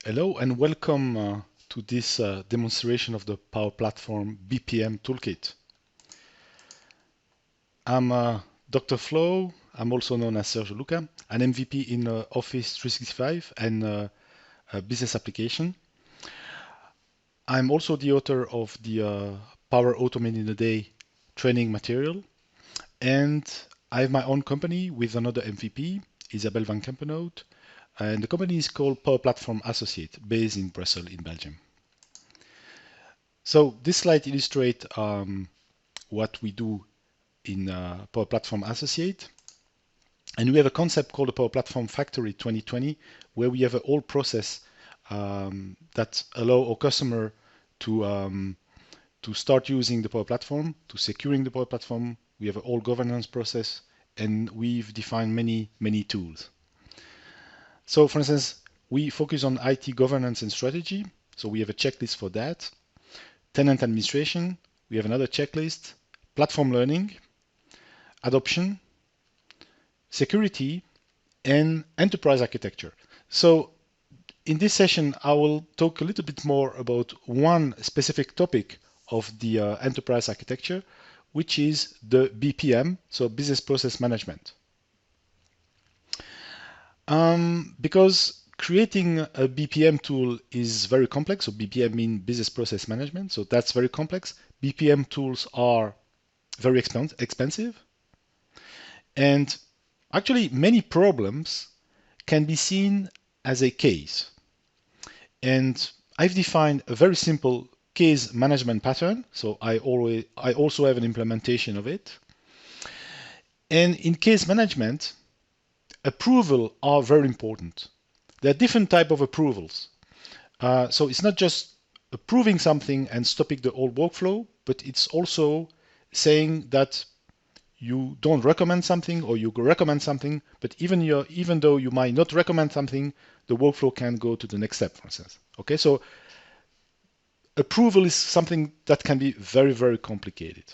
Hello and welcome to this demonstration of the Power Platform BPM Toolkit. I'm Dr. Flo. I'm also known as Sergio Luca, an MVP in Office 365 and business application. I'm also the author of the Power Automate in a Day training material, and I have my own company with another MVP, Isabelle van Kempenhout, and the company is called Power Platform Associate, based in Brussels in Belgium. So this slide illustrates what we do in Power Platform Associate. And we have a concept called the Power Platform Factory 2020, where we have a whole process that allow our customer to start using the Power Platform, to securing the Power Platform. We have a whole governance process, and we've defined many tools. So for instance, we focus on IT governance and strategy. So we have a checklist for that. Tenant administration, we have another checklist. Platform learning, adoption, security, and enterprise architecture. So in this session, I will talk a little bit more about one specific topic of the enterprise architecture, which is the BPM, so business process management. Because creating a BPM tool is very complex, so BPM means business process management, so that's very complex. BPM tools are very expensive, and actually many problems can be seen as a case. And I've defined a very simple case management pattern, so I also have an implementation of it. And in case management, approval are very important. There are different type of approvals. So it's not just approving something and stopping the whole workflow, but it's also saying that you don't recommend something or you recommend something, but even though you might not recommend something, the workflow can go to the next step, for instance. Okay, so approval is something that can be very complicated.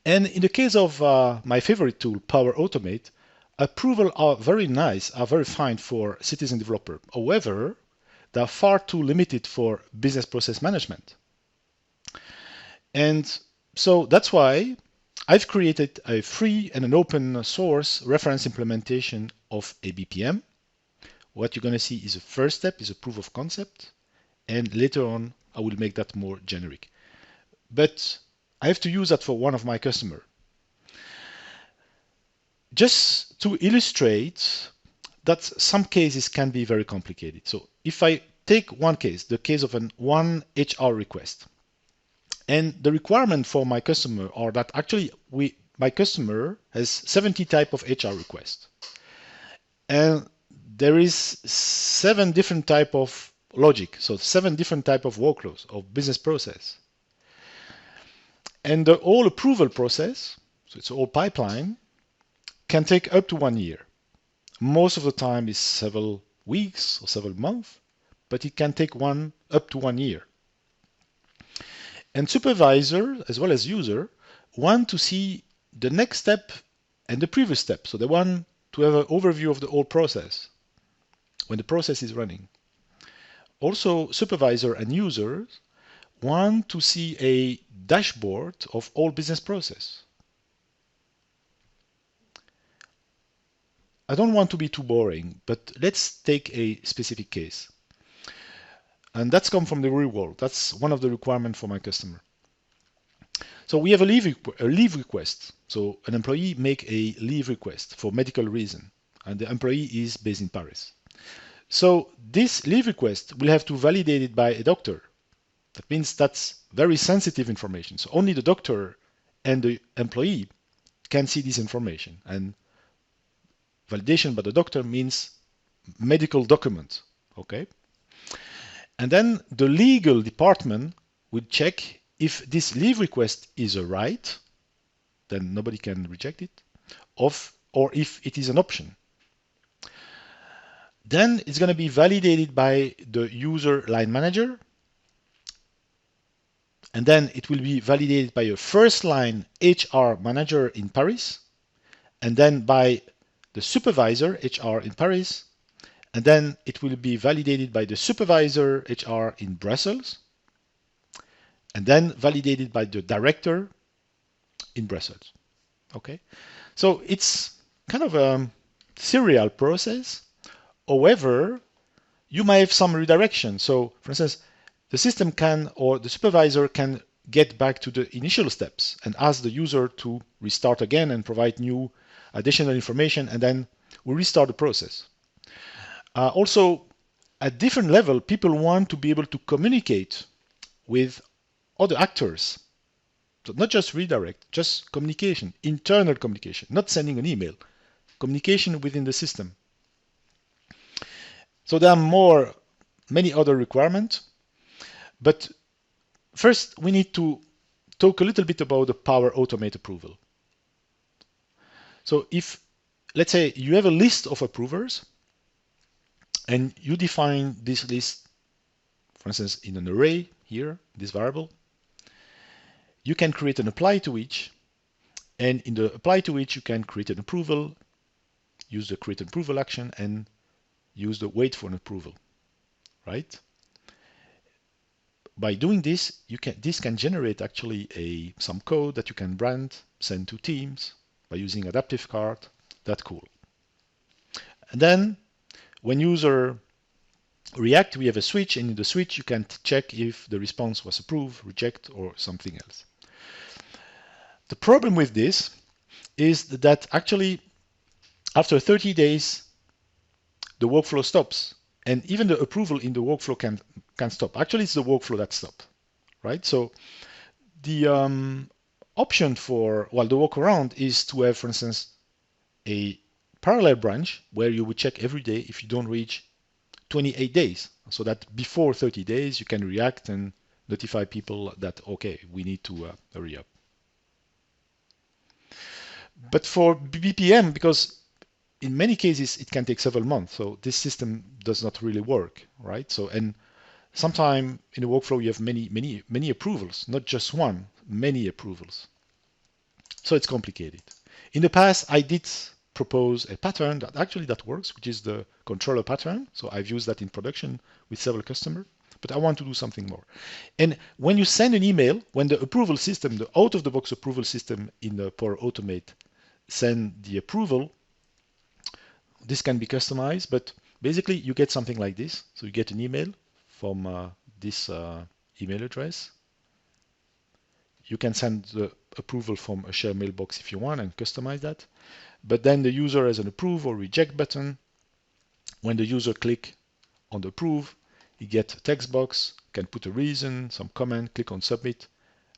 And in the case of my favorite tool, Power Automate, approval are very nice, are very fine for citizen developer. However, they are far too limited for business process management. And so that's why I've created a free and an open source reference implementation of a BPM. What you're going to see is a first step, is a proof of concept, and later on I will make that more generic. But I have to use that for one of my customers. Just to illustrate that some cases can be very complicated. So if I take one case, the case of one HR request, and the requirement for my customer are that actually my customer has 70 type of HR requests. And there is 7 different type of logic, so 7 different type of workflows of business process. And the whole approval process, so it's a whole pipeline, can take up to 1 year. Most of the time is several weeks or several months, but it can take up to 1 year. And supervisor, as well as user, want to see the next step and the previous step. So they want to have an overview of the whole process when the process is running. Also, supervisor and users want to see a dashboard of all business process. I don't want to be too boring, but let's take a specific case. And that's come from the real world. That's one of the requirements for my customer. So we have a leave request. So an employee make a leave request for medical reason, and the employee is based in Paris. So this leave request will have to validate it by a doctor. That means that's very sensitive information. So only the doctor and the employee can see this information. And validation by the doctor means medical document, okay? And then the legal department will check if this leave request is a right, then nobody can reject it, or if it is an option. Then it's going to be validated by the user line manager, and then it will be validated by a first line HR manager in Paris, and then by the supervisor HR in Paris, and then it will be validated by the supervisor HR in Brussels, and then validated by the director in Brussels. Okay, so it's kind of a serial process. However, you might have some redirection. So, for instance, the system can, or the supervisor can get back to the initial steps and ask the user to restart again and provide new additional information, and then we restart the process. Also, at different level, people want to be able to communicate with other actors. So not just redirect, just communication, internal communication, not sending an email, communication within the system. So there are many other requirements, but first we need to talk a little bit about the Power Automate approval. So if, let's say, you have a list of approvers and you define this list, for instance, in an array here, this variable, you can create an apply to each, and in the apply to each you can create an approval, use the create an approval action, and use the wait for an approval, right? By doing this, this can generate actually some code that you can brand, send to teams by using adaptive card. That's cool. And then when user react, we have a switch, and in the switch you can check if the response was approved, reject, or something else. The problem with this is that actually after 30 days the workflow stops, and even the approval in the workflow can stop. Actually, it's the workflow that stops, right? So the option for, well, the workaround is to have, for instance, a parallel branch where you would check every day if you don't reach 28 days, so that before 30 days you can react and notify people that, okay, we need to hurry up. But for BPM, because in many cases it can take several months, so this system does not really work, right? So, and sometimes in the workflow you have many approvals, not just one, many approvals. So it's complicated. In the past, I did propose a pattern that works, which is the controller pattern. So I've used that in production with several customers, but I want to do something more. And when you send an email, when the approval system, the out-of-the-box approval system in the Power Automate send the approval, this can be customized, but basically you get something like this. So you get an email from this email address. You can send the approval from a shared mailbox if you want and customize that. But then the user has an approve or reject button. When the user click on the approve, he gets a text box, can put a reason, some comment, click on submit,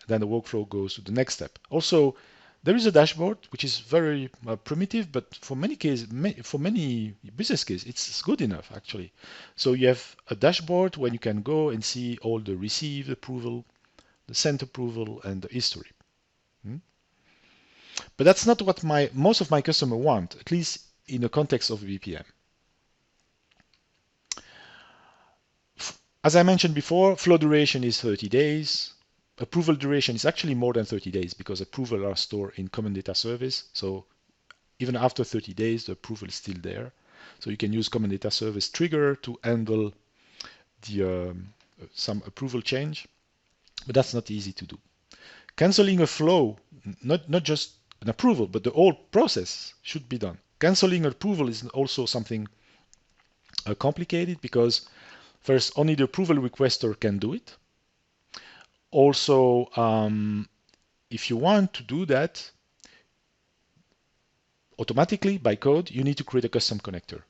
and then the workflow goes to the next step. Also, there is a dashboard which is very primitive, but for many cases, for many business cases, it's good enough actually. So you have a dashboard when you can go and see all the received approval, the sent approval, and the history. But that's not what most of my customers want, at least in the context of BPM. As I mentioned before, flow duration is 30 days. Approval duration is actually more than 30 days because approval are stored in common data service. So even after 30 days, the approval is still there. So you can use common data service trigger to handle the some approval change, but that's not easy to do. Canceling a flow, not just an approval, but the whole process should be done. Canceling approval is also something complicated because first, only the approval requester can do it. Also, if you want to do that automatically by code, you need to create a custom connector.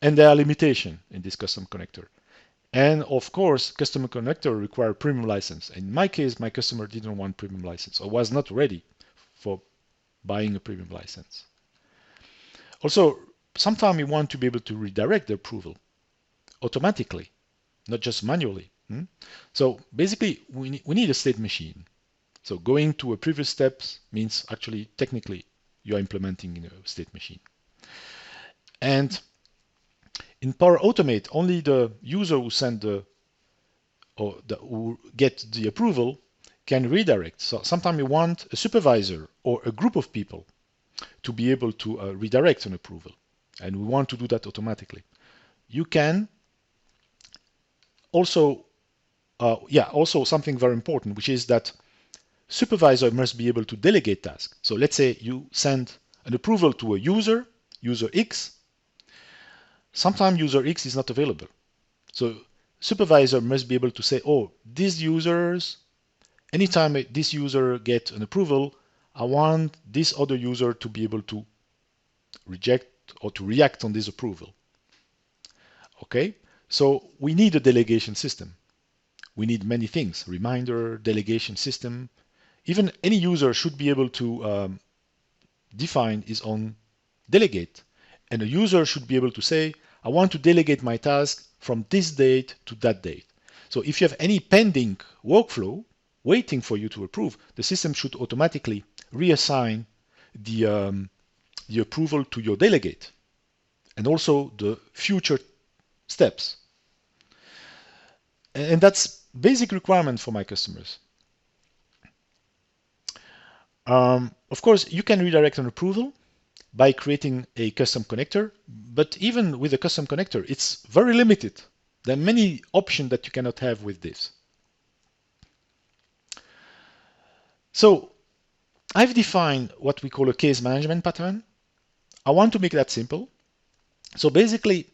And there are limitations in this custom connector. And of course, custom connector require premium license. In my case, my customer didn't want premium license or was not ready for buying a premium license. Also, sometimes you want to be able to redirect the approval automatically, not just manually. So basically, we need a state machine. So going to a previous steps means actually technically you are implementing in a state machine. And in Power Automate, only the user who who get the approval can redirect. So sometimes you want a supervisor or a group of people to be able to redirect an approval, and we want to do that automatically. you can also, also something very important, which is that supervisor must be able to delegate tasks. So let's say you send an approval to a user, user X. Sometimes user X is not available. So supervisor must be able to say, oh, these users, anytime this user gets an approval, I want this other user to be able to reject or to react on this approval. Okay, so we need a delegation system. We need many things, reminder, delegation system. Even any user should be able to define his own delegate. And a user should be able to say, I want to delegate my task from this date to that date. So if you have any pending workflow waiting for you to approve, the system should automatically reassign the approval to your delegate and also the future steps. And that's basic requirement for my customers. Of course, you can redirect an approval by creating a custom connector, but even with a custom connector, it's very limited. There are many options that you cannot have with this. So I've defined what we call a case management pattern. I want to make that simple. So basically,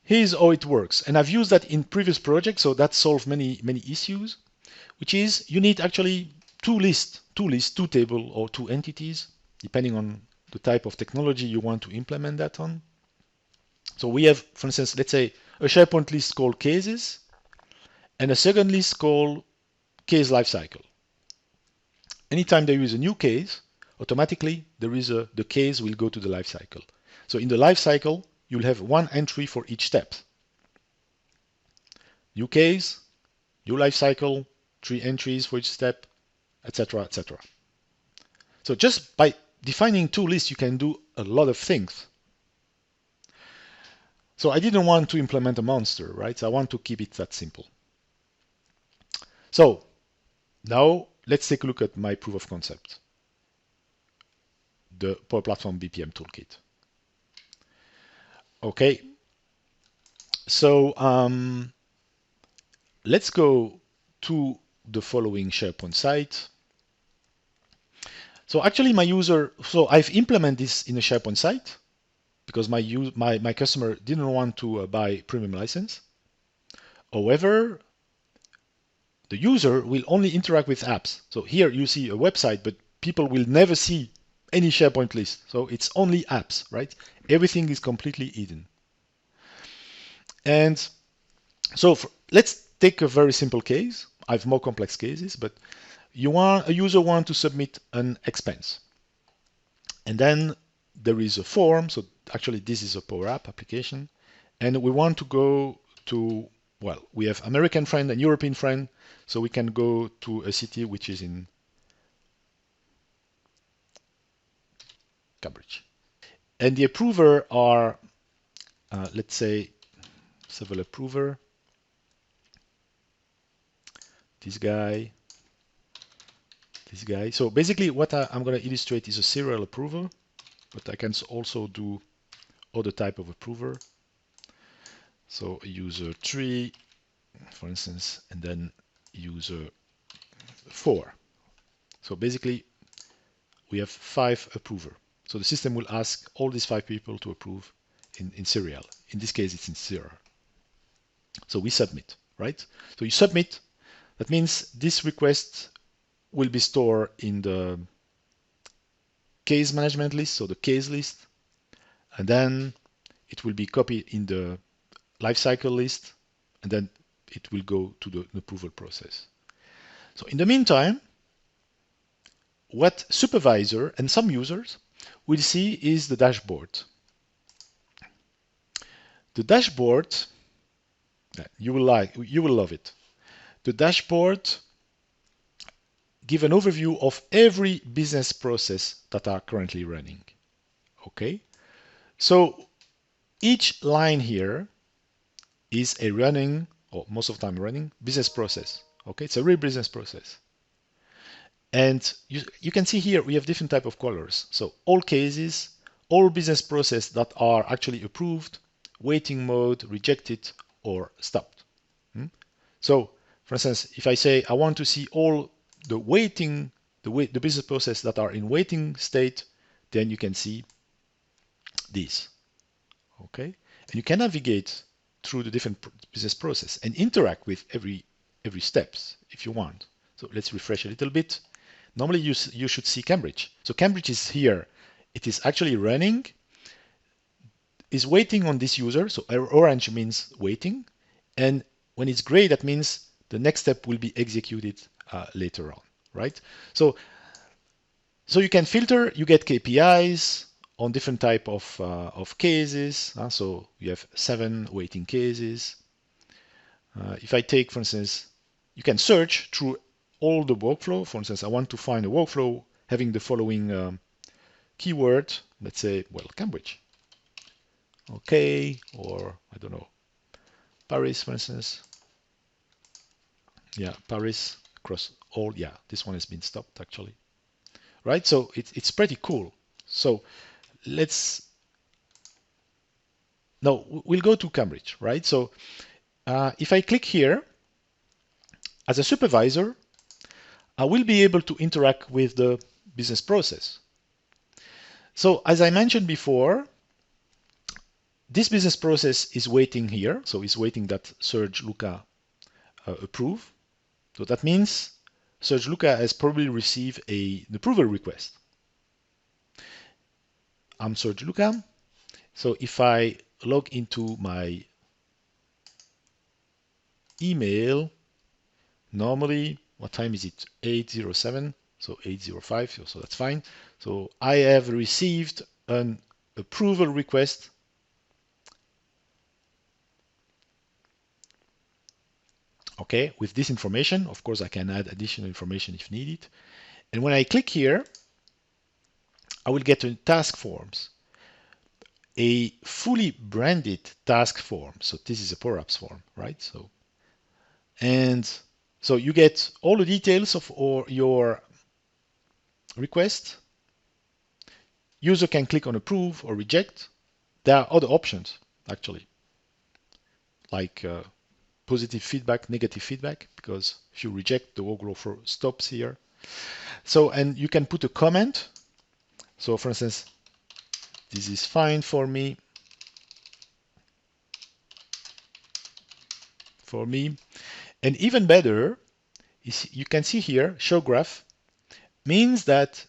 here's how it works. And I've used that in previous projects, so that solved many issues, which is you need actually two tables or two entities, depending on the type of technology you want to implement that on. So we have, for instance, let's say a SharePoint list called cases and a second list called case lifecycle. Anytime there is a new case, automatically the case will go to the lifecycle. So in the lifecycle, you'll have one entry for each step. New case, new lifecycle, 3 entries for each step, etc., etc. So just by defining two lists, you can do a lot of things. So I didn't want to implement a monster, right? So I want to keep it that simple. So now let's take a look at my proof of concept, the Power Platform BPM Toolkit. Okay, so let's go to the following SharePoint site. So actually I've implemented this in a SharePoint site because my customer didn't want to buy premium license. However, the user will only interact with apps. So here you see a website, but people will never see any SharePoint list. So it's only apps, right? Everything is completely hidden. And so let's take a very simple case. I have more complex cases, but a user wants to submit an expense. And then there is a form. So actually this is a Power App application. And we want to go to, well, we have American friend and European friend. So we can go to a city which is in Cambridge. And the approver are, let's say, several approver. This guy. So basically what I'm going to illustrate is a serial approval, but I can also do other type of approver. So user 3, for instance, and then user 4. So basically we have 5 approver. So the system will ask all these 5 people to approve in serial. In this case, it's in serial. So we submit, right? So you submit, that means this request will be stored in the case management list, so the case list, and then it will be copied in the lifecycle list, and then it will go to the approval process. So in the meantime, what supervisor and some users will see is the dashboard. The dashboard, you will love it. The dashboard give an overview of every business process that are currently running. Okay, so each line here is a running, or most of the time running, business process. Okay, it's a real business process. And you can see here we have different type of colors. So all cases, all business process that are actually approved waiting mode, rejected, or stopped. So, for instance, if I say I want to see all the waiting, the business process that are in waiting state, then you can see these. Okay, and you can navigate through the different business process and interact with every steps if you want. So let's refresh a little bit. Normally you should see Cambridge. So Cambridge is here. It is actually running, is waiting on this user. So orange means waiting. And when it's gray, that means the next step will be executed later on, right? So you can filter, you get KPIs on different type of cases. So you have 7 waiting cases. If I take, for instance, you can search through all the workflow. For instance, I want to find a workflow having the following keyword. Let's say, well, Cambridge. Okay, or I don't know, Paris, for instance. Yeah, Paris across all. Yeah, this one has been stopped actually. Right, so it's pretty cool. So let's no, we'll go to Cambridge, right? So if I click here as a supervisor, I will be able to interact with the business process. So as I mentioned before, this business process is waiting here. So it's waiting that Serge Luca approve. So that means Serge Luca has probably received an approval request. I'm Serge Luca. So if I log into my email, normally, what time is it? 8:07, so 8:05, so that's fine. So I have received an approval request. Okay, with this information, of course, I can add additional information if needed. And when I click here, I will get a task forms, a fully branded task form. So this is a Power Apps form, right? And so you get all the details of your request. User can click on approve or reject. There are other options actually, like positive feedback, negative feedback, because if you reject, the workflow stops here. So, and you can put a comment. So for instance, this is fine for me. And even better is you can see here, show graph means that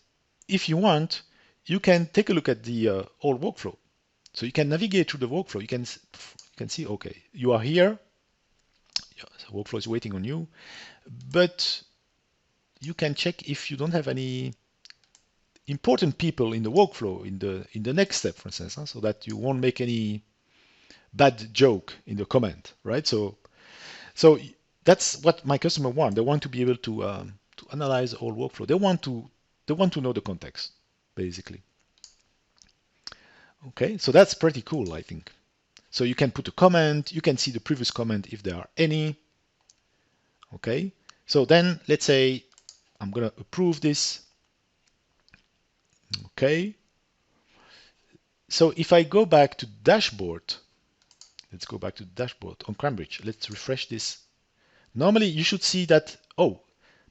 if you want, you can take a look at the whole workflow. So you can navigate through the workflow. You can see, okay, you are here. The workflow is waiting on you, but you can check if you don't have any important people in the workflow in the next step, for instance, so that you won't make any bad joke in the comment, right? So that's what my customer want. They want to be able to analyze all workflow. They want to know the context, basically. Okay, so that's pretty cool, I think. So you can put a comment. You can see the previous comment if there are any. Okay, so then let's say I'm gonna approve this. Okay, so if I go back to dashboard, let's go back to dashboard on Cambridge. Let's refresh this. Normally you should see that, oh,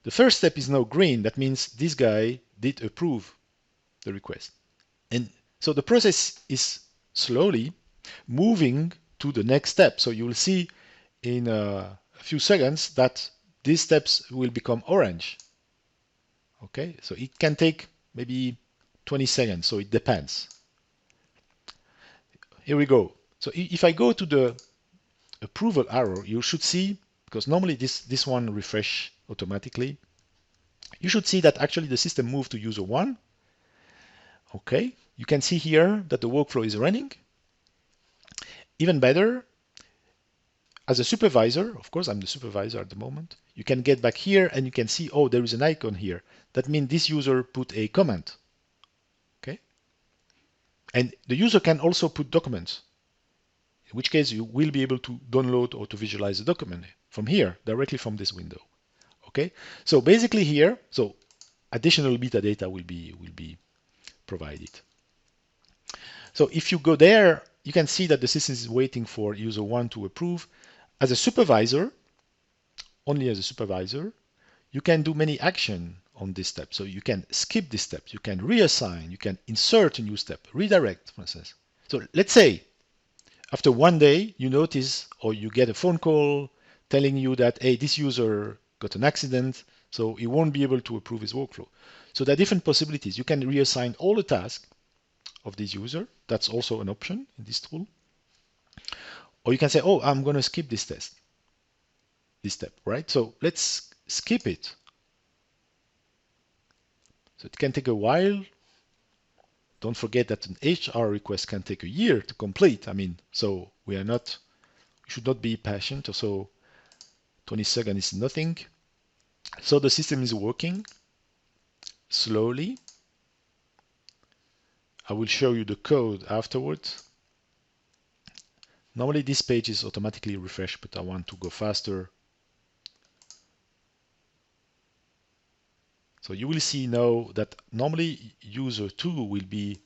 the first step is now green. That means this guy did approve the request. And so the process is slowly moving to the next step. So you will see in a few seconds that these steps will become orange. Okay, so it can take maybe 20 seconds, so it depends. Here we go. So if I go to the approval arrow, you should see, because normally this one refresh automatically, you should see that actually the system moved to user 1. Okay, you can see here that the workflow is running. Even better, as a supervisor, of course I'm the supervisor at the moment, you can get back here and you can see, oh, there is an icon here. That means this user put a comment. Okay, and the user can also put documents, in which case you will be able to download or to visualize the document from here, directly from this window. Okay, so basically here, so additional metadata will be provided. So if you go there you can see that the system is waiting for user 1 to approve. As a supervisor, only as a supervisor, you can do many action on this step. So you can skip this step, you can reassign, you can insert a new step, redirect, for instance. So let's say after 1 day, you notice or you get a phone call telling you that, hey, this user got an accident, so he won't be able to approve his workflow. So there are different possibilities. You can reassign all the tasks of this user. That's also an option in this tool. Or you can say, oh, I'm going to skip this step, right? So let's skip it. So it can take a while. Don't forget that an HR request can take a year to complete. I mean, so we should not be patient. So 20 seconds is nothing. So the system is working slowly. I will show you the code afterwards. Normally this page is automatically refreshed, but I want to go faster. So you will see now that normally user 2 will be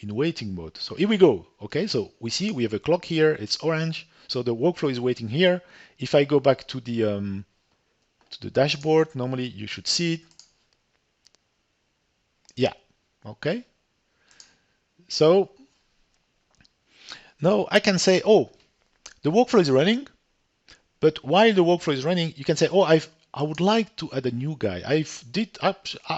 in waiting mode. So here we go. Okay, so we see we have a clock here. It's orange. So the workflow is waiting here. If I go back to the dashboard, normally you should see it. Yeah. Okay. So now I can say, oh, the workflow is running. But while the workflow is running, you can say, oh, I would like to add a new guy. I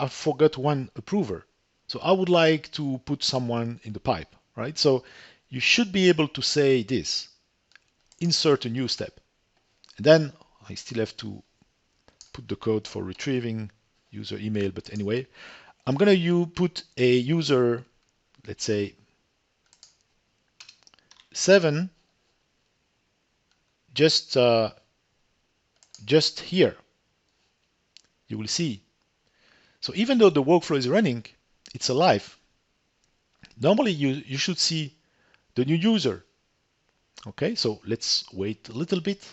forgot one approver. So I would like to put someone in the pipe, right? So you should be able to say this, insert a new step. And then I still have to put the code for retrieving user email. But anyway, I'm going to put a user, let's say 7, just here. You will see. So even though the workflow is running, it's alive. Normally you should see the new user. Okay, so let's wait a little bit.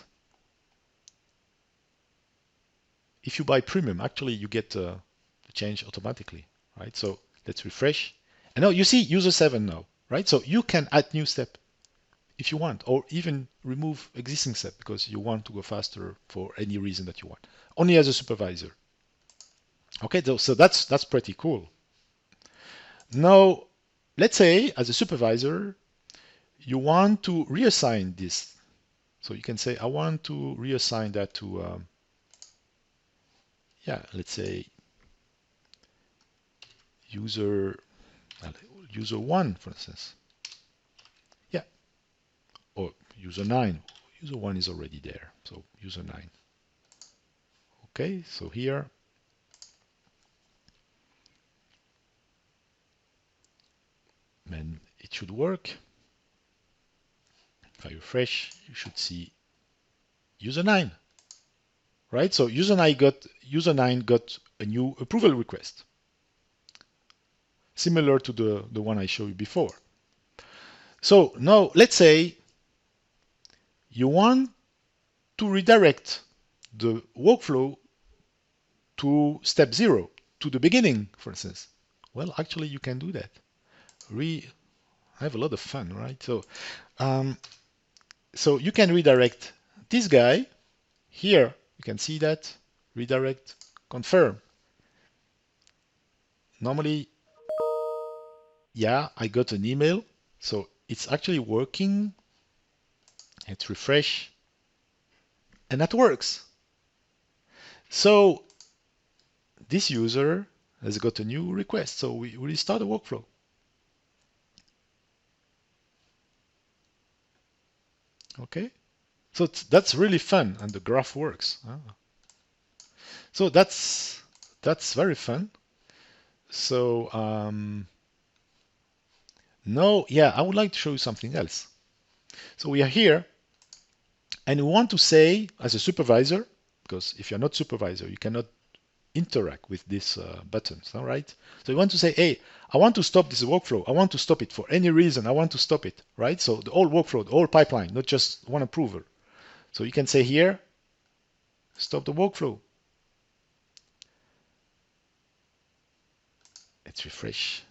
If you buy premium, actually you get the change automatically, right? So let's refresh. And now you see user 7 now, right? So you can add new step if you want, or even remove existing step because you want to go faster for any reason that you want. Only as a supervisor. Okay, so that's pretty cool. Now, let's say as a supervisor, you want to reassign this. So you can say, I want to reassign that to, yeah, let's say user 1, for instance. Yeah, or user 9. User 1 is already there, so user 9. Okay, so here, and it should work. If I refresh, you should see user 9, right? So user 9 got a new approval request, similar to the one I showed you before. So now let's say you want to redirect the workflow to step 0, to the beginning, for instance. Well, actually, you can do that. Have a lot of fun, right? So you can redirect this guy here. You can see that. Redirect, confirm. Normally, yeah, I got an email. So it's actually working. Let's refresh. And that works. So this user has got a new request. So we restart the workflow. Okay. So that's really fun, and the graph works. So that's very fun. So now, yeah, I would like to show you something else. So we are here, and we want to say as a supervisor, because if you're not supervisor, you cannot interact with these buttons, all right? So you want to say, hey, I want to stop this workflow. I want to stop it for any reason. I want to stop it, right? So the whole workflow, the whole pipeline, not just one approval. So you can say here, stop the workflow. Let's refresh.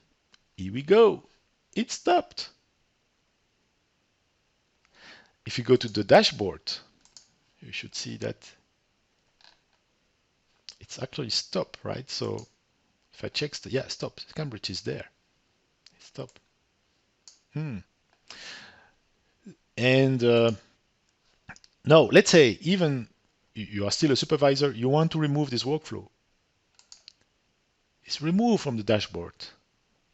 Here we go. It stopped. if you go to the dashboard, you should see that it's actually stop, right? So if I check, yeah, stop. Cambridge is there. Stop. And now, let's say even you are still a supervisor, you want to remove this workflow. It's removed from the dashboard.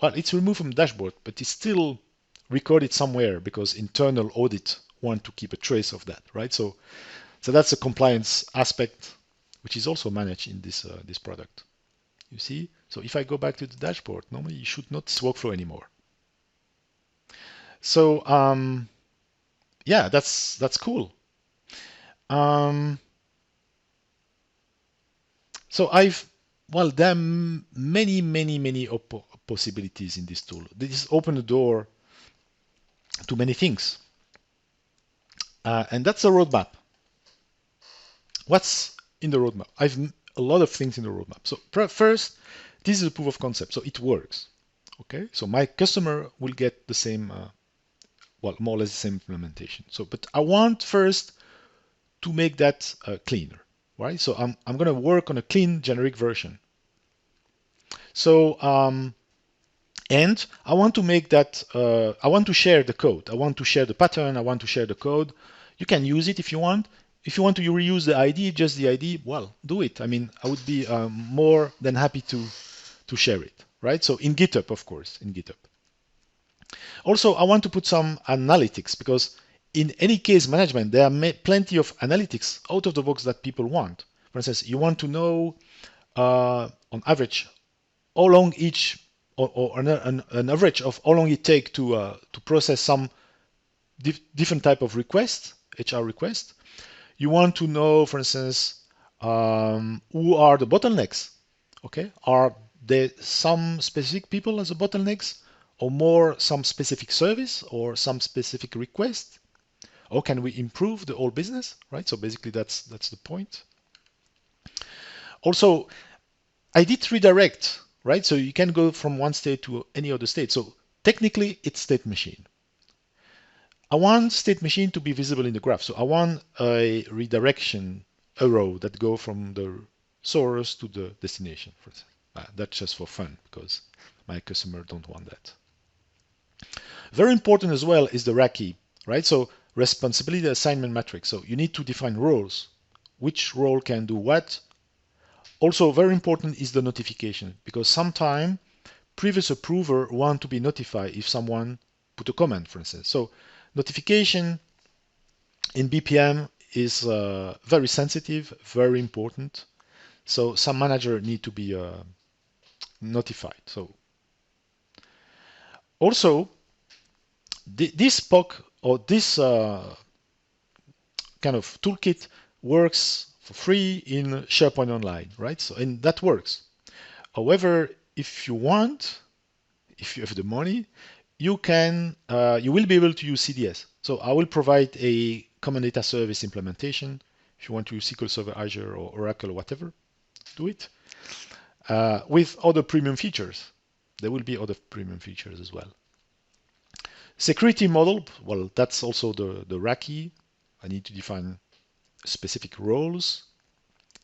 Well, it's removed from the dashboard, but it's still recorded somewhere because internal audit want to keep a trace of that, right? So that's a compliance aspect, which is also managed in this product. You see? So if I go back to the dashboard, normally you should not see workflow anymore. So yeah, that's cool. So there are many possibilities in this tool. This open the door to many things. And that's a roadmap. What's in the roadmap? I've a lot of things in the roadmap. So first, this is a proof of concept, so it works. Okay, so my customer will get the same, well, more or less the same implementation. So, but I want first to make that cleaner, right? So I'm going to work on a clean generic version. So and I want to make that, I want to share the code. I want to share the pattern. I want to share the code. You can use it if you want. If you want to reuse the ID, just the ID, well, do it. I mean, I would be more than happy to share it, right? So in GitHub, of course, in GitHub. Also, I want to put some analytics because in any case management, there are plenty of analytics out of the box that people want. For instance, you want to know on average how long each or an average of how long it takes to process some different type of request, HR request. You want to know, for instance, who are the bottlenecks? Okay, are there some specific people as a bottlenecks, or more some specific service or some specific request? Or can we improve the whole business? Right. So basically, that's the point. Also, I did redirect, right? So you can go from one state to any other state. So technically, it's state machine. I want state machine to be visible in the graph. So I want a redirection arrow that go from the source to the destination. That's just for fun because my customer don't want that. Very important as well is the RACI, right? So responsibility assignment matrix. So you need to define roles. Which role can do what? Also very important is the notification because sometimes previous approver want to be notified if someone put a comment, for instance. So notification in BPM is very sensitive, very important. So some manager need to be notified. So also this POC or this kind of toolkit works for free in SharePoint Online, right? So and that works. However, if you want, if you have the money, you will be able to use CDS. So I will provide a common data service implementation. If you want to use SQL Server, Azure, or Oracle, or whatever, do it. With other premium features. There will be other premium features as well. Security model, well, that's also the RACI. I need to define specific roles.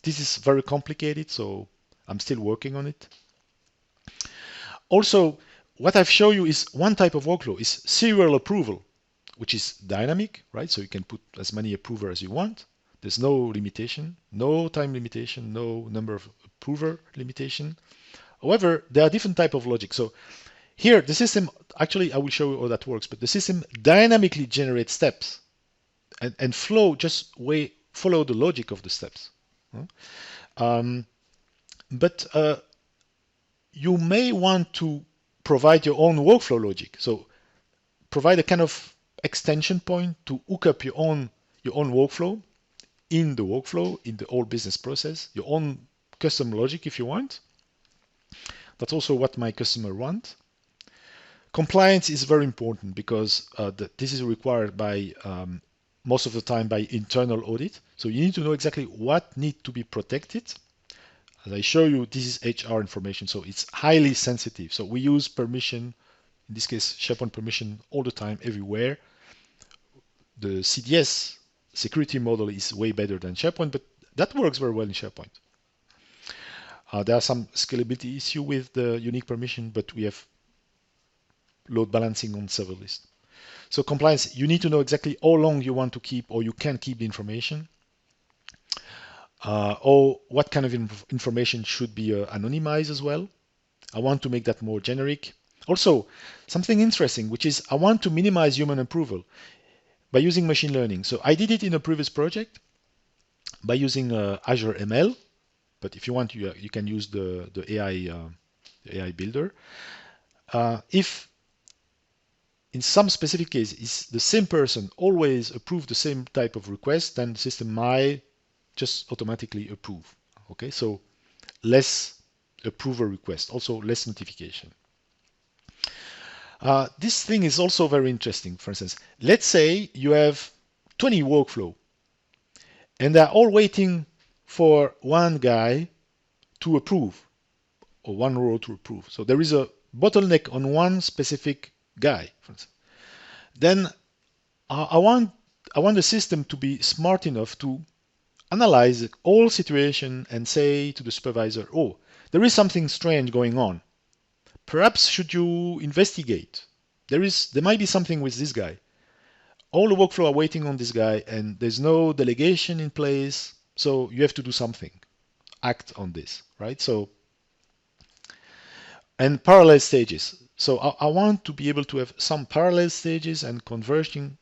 This is very complicated, so I'm still working on it. Also, what I've shown you is one type of workflow is serial approval, which is dynamic, right? So you can put as many approver as you want. There's no limitation, no time limitation, no number of approver limitation. However, there are different type of logic. So here, the system, actually, I will show you how that works, but the system dynamically generates steps and follow the logic of the steps. But you may want to provide your own workflow logic. So provide a kind of extension point to hook up your own workflow in the whole business process, your own custom logic if you want. That's also what my customer want. Compliance is very important because this is required by most of the time by internal audit. So you need to know exactly what needs to be protected. As I show you, this is HR information, so it's highly sensitive. So we use permission, in this case, SharePoint permission all the time, everywhere. the CDS security model is way better than SharePoint, but that works very well in SharePoint. There are some scalability issue with the unique permission, but we have load balancing on server list. So compliance, you need to know exactly how long you want to keep or you can keep the information, or what kind of information should be anonymized as well. I want to make that more generic. Also, something interesting, which is I want to minimize human approval by using machine learning. So I did it in a previous project by using Azure ML, but if you want, you can use the AI builder. If in some specific case is the same person always approve the same type of request, then the system might just automatically approve. Okay, so less approval request, also less notification. This thing is also very interesting. For instance, let's say you have 20 workflow and they're all waiting for one guy to approve or one row to approve. So there is a bottleneck on one specific guy, for instance. Then I want the system to be smart enough to analyze all situation and say to the supervisor, oh, there is something strange going on. Perhaps should you investigate? There might be something with this guy. All the workflow are waiting on this guy and there's no delegation in place. So you have to do something, act on this, right? So, and parallel stages. So I want to be able to have some parallel stages and converging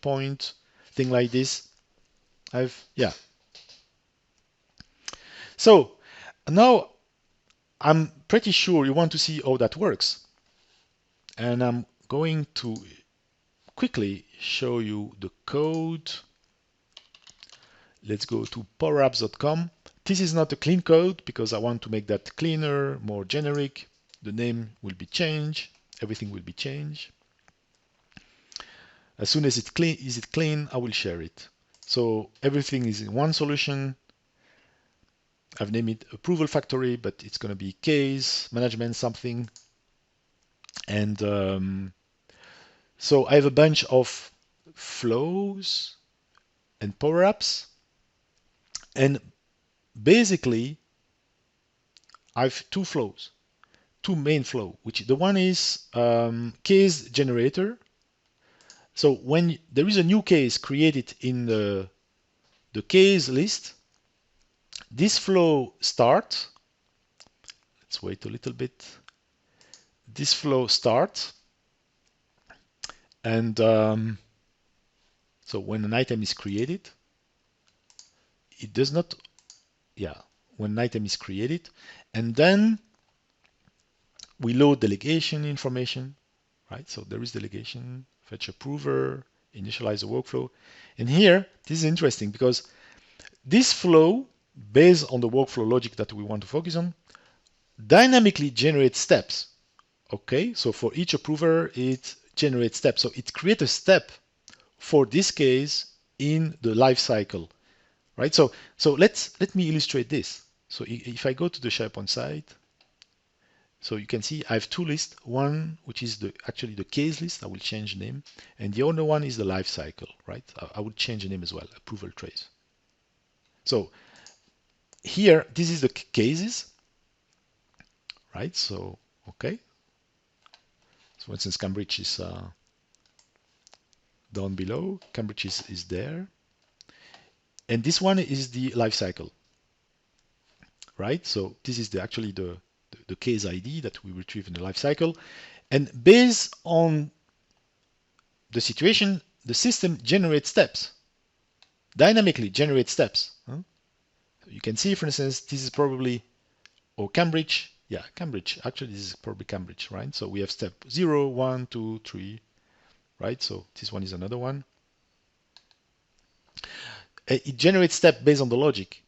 point, thing like this. Yeah. So now I'm pretty sure you want to see how that works. And I'm going to quickly show you the code. Let's go to powerapps.com. This is not a clean code because I want to make that cleaner, more generic. The name will be changed. Everything will be changed. As soon as it's clean, I will share it. So everything is in one solution. I've named it Approval Factory, but it's going to be case management something. And so I have a bunch of flows and power apps. And basically, I have two flows, two main flow, which the one is case generator. So when there is a new case created in the case list, this flow starts. Let's wait a little bit. This flow starts. And so when an item is created, it does not, when an item is created, and then we load delegation information, right? So there is delegation, fetch approver, initialize the workflow. And here, this is interesting because this flow, based on the workflow logic that we want to focus on, dynamically generates steps. Okay, so for each approver, it generates steps. So it creates a step for this case in the life cycle, right? So let me illustrate this. So if I go to the SharePoint site, so you can see I have two lists. One, which is actually the case list, I will change the name, and the other one is the life cycle, right? I will change the name as well, approval trace. So here, this is the cases, right? So, okay. So for instance, Cambridge is down below. Cambridge is there. And this one is the life cycle, right? So this is actually the case ID that we retrieve in the life cycle. And based on the situation, the system generates steps, dynamically generates steps. So you can see, for instance, this is probably, Cambridge. Yeah, Cambridge. Actually, this is probably Cambridge, right? So we have step 0, 1, 2, 3, right? So this one is another one. It generates step based on the logic.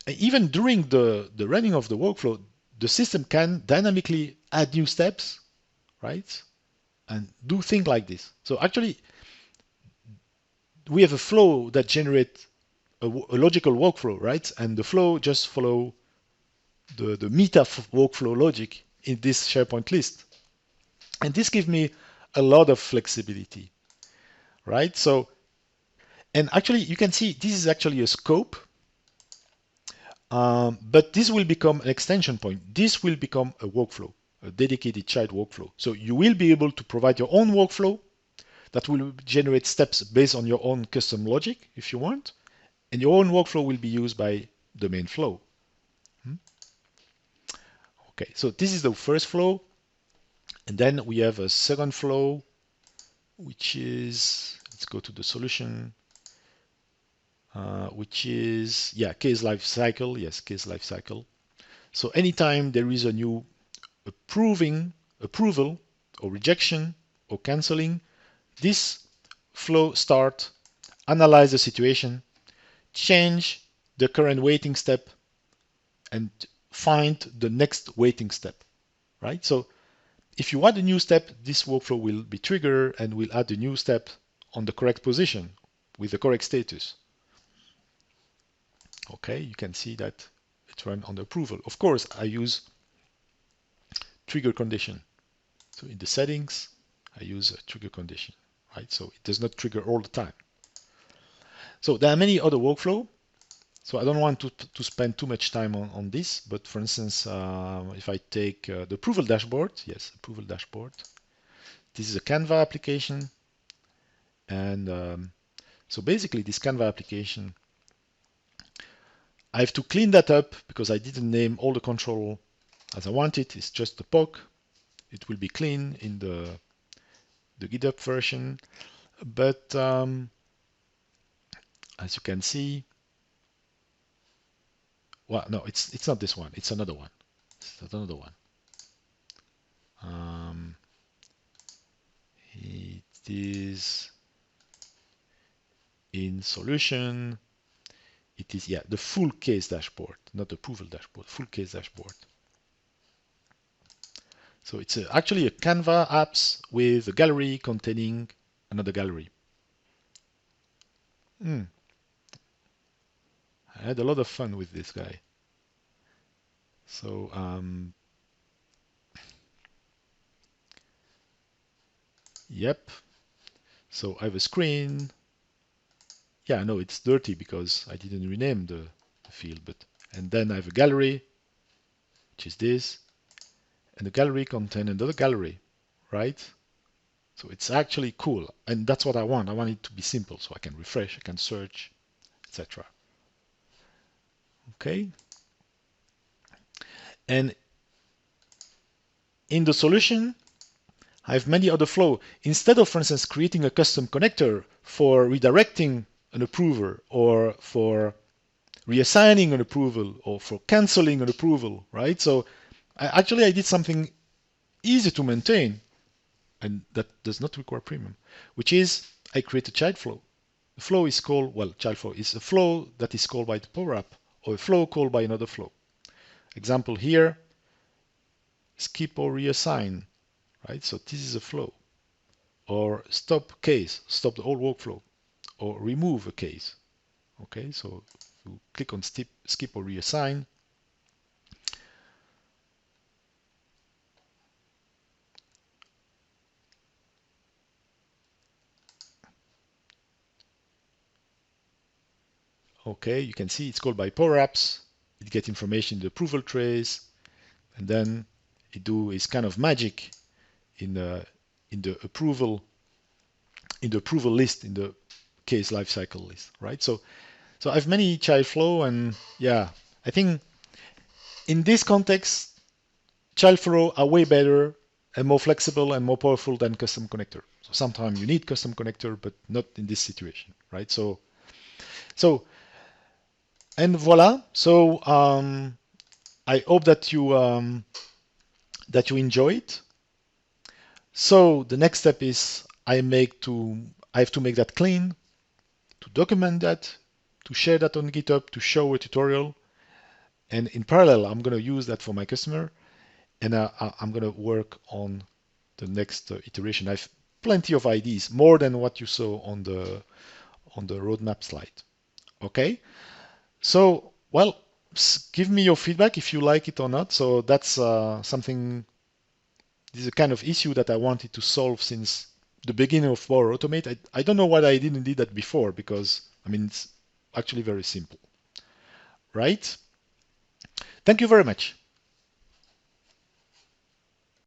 Even during the running of the workflow, the system can dynamically add new steps, right? And do things like this. So actually, we have a flow that generates a logical workflow, right? And the flow just follow the meta workflow logic in this SharePoint list. And this gives me a lot of flexibility, right? So, and actually you can see this is actually a scope, but this will become an extension point. This will become a workflow, a dedicated child workflow. So you will be able to provide your own workflow that will generate steps based on your own custom logic if you want, and your own workflow will be used by the main flow. Okay, so this is the first flow, and then we have a second flow, which is, let's go to the solution, which is, yeah, case life cycle. Yes, case life cycle. So anytime there is a new approval or rejection or canceling, this flow start, analyze the situation, change the current waiting step, and find the next waiting step, right? So if you add a new step, this workflow will be triggered and will add a new step on the correct position with the correct status. Okay, you can see that it runs on the approval. Of course, I use trigger condition. So in the settings, I use a trigger condition, right? So it does not trigger all the time. So there are many other workflow. So I don't want to spend too much time on this, but for instance, if I take the approval dashboard, yes, approval dashboard. This is a Canva application. And so basically this Canva application, I have to clean that up because I didn't name all the control as I wanted. It's just the POC. It will be clean in the GitHub version. But as you can see, well, no, it's not this one. It's another one. It's another one. It is in solution. It is, yeah, the full case dashboard, not the approval dashboard, full case dashboard. So it's actually a Canva apps with a gallery containing another gallery. I had a lot of fun with this guy. So yep. So I have a screen. Yeah, I know it's dirty because I didn't rename the field, but and then I have a gallery, which is this, and the gallery contains another gallery, right? So it's actually cool, and that's what I want. I want it to be simple, so I can refresh, I can search, etc. Okay. And in the solution, I have many other flow. Instead of, for instance, creating a custom connector for redirecting an approver or for reassigning an approval or for canceling an approval, right? So I did something easy to maintain and that does not require premium, which is I create a child flow. The flow is called, well, child flow is a flow that is called by the Power App or a flow called by another flow. Example here, skip or reassign, right? So this is a flow. Or stop case, stop the whole workflow, or remove a case. Okay, so you click on skip or reassign. Okay, you can see it's called by Power Apps. It gets information in the approval trace, and then it do is kind of magic in the approval list, in the case lifecycle list, right? So I have many child flow, and yeah, I think in this context, child flow are way better and more flexible and more powerful than custom connector. So sometimes you need custom connector, but not in this situation, right? So and voila. So I hope that you enjoy it. So the next step is I have to make that clean, to document that, to share that on GitHub, to show a tutorial. And in parallel, I'm going to use that for my customer, and I'm going to work on the next iteration. I have plenty of ideas, more than what you saw on the roadmap slide. Okay, so well, give me your feedback if you like it or not. So that's something. This is a kind of issue that I wanted to solve since the beginning of Power Automate. I don't know why I didn't do that before, because I mean, it's actually very simple, right? Thank you very much.